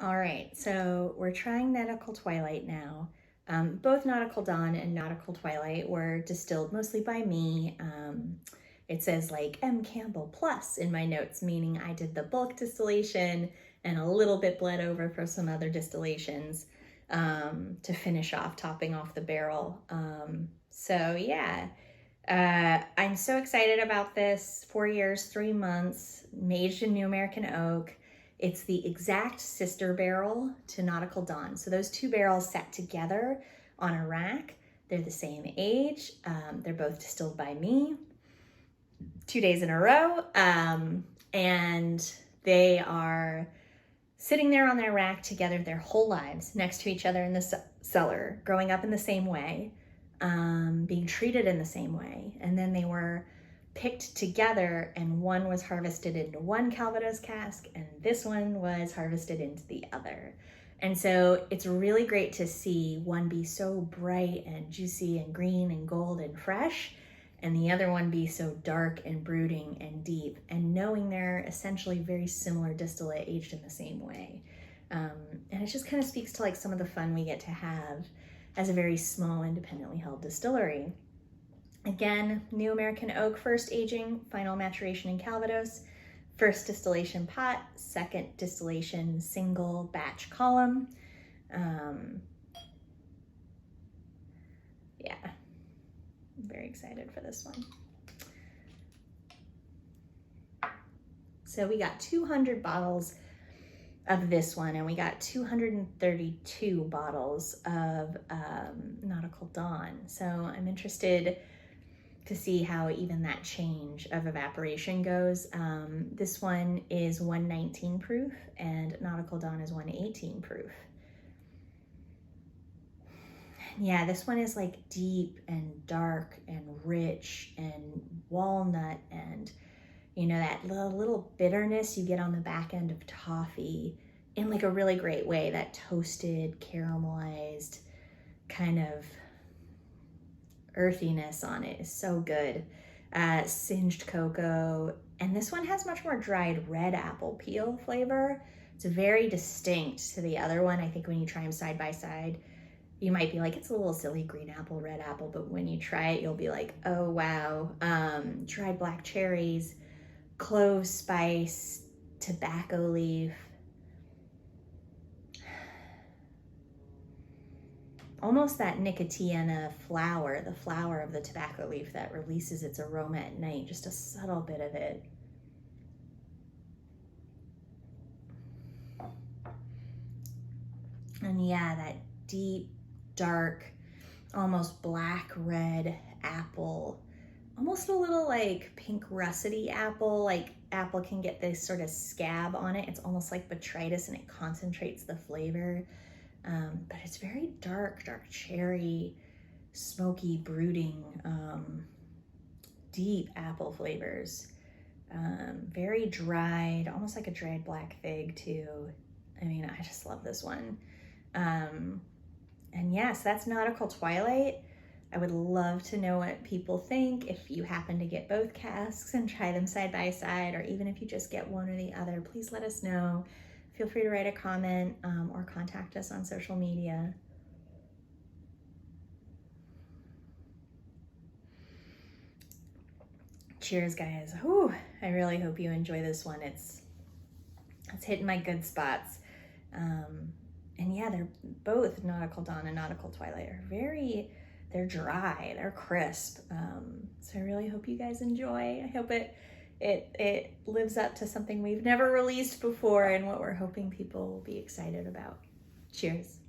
All right, so we're trying Nautical Twilight now. Both Nautical Dawn and Nautical Twilight were distilled mostly by me. It says like M. Campbell Plus in my notes, meaning I did the bulk distillation and a little bit bled over for some other distillations to finish off, topping off the barrel. So yeah, I'm so excited about this. 4 years, 3 months, aged in New American Oak. It's the exact sister barrel to Nautical Dawn. So those two barrels sat together on a rack. They're the same age. They're both distilled by me 2 days in a row. And they are sitting there on their rack together their whole lives, next to each other in the cellar, growing up in the same way, being treated in the same way. And then they were picked together, and one was harvested into one Calvados cask and this one was harvested into the other. And so it's really great to see one be so bright and juicy and green and gold and fresh, and the other one be so dark and brooding and deep, and knowing they're essentially very similar distillate aged in the same way. And it just kind of speaks to like some of the fun we get to have as a very small independently held distillery. Again, New American Oak first aging, final maturation in Calvados, first distillation pot, second distillation single batch column. Yeah, I'm very excited for this one. So we got 200 bottles of this one, and we got 232 bottles of Nautical Dawn. So I'm interested to see how even that change of evaporation goes. This one is 119 proof and Nautical Dawn is 118 proof. Yeah, this one is like deep and dark and rich and walnut, and you know, that little bitterness you get on the back end of toffee in like a really great way, that toasted, caramelized kind of earthiness on it is so good. Singed cocoa, and this one has much more dried red apple peel flavor. It's very distinct to the other one. I think when you try them side by side, you might be like, it's a little silly green apple, red apple, but when you try it, you'll be like, oh wow. Dried black cherries, clove spice, tobacco leaf, almost that nicotiana flower, the flower of the tobacco leaf that releases its aroma at night, just a subtle bit of it. And yeah, that deep, dark, almost black red apple, almost a little like pink russety apple. Like apple can get this sort of scab on it. It's almost like botrytis, and it concentrates the flavor. But it's very dark cherry, smoky, brooding, deep apple flavors. Very dried, almost like a dried black fig too. I mean, I just love this one. And yes, that's Nautical Twilight. I would love to know what people think. If you happen to get both casks and try them side by side, or even if you just get one or the other, please let us know. Feel free to write a comment or contact us on social media. Cheers, guys. Whew, I really hope you enjoy this one. It's hitting my good spots. And yeah, they're both Nautical Dawn and Nautical Twilight are they're dry, they're crisp. So I really hope you guys enjoy. I hope it lives up to something we've never released before and what we're hoping people will be excited about. Cheers.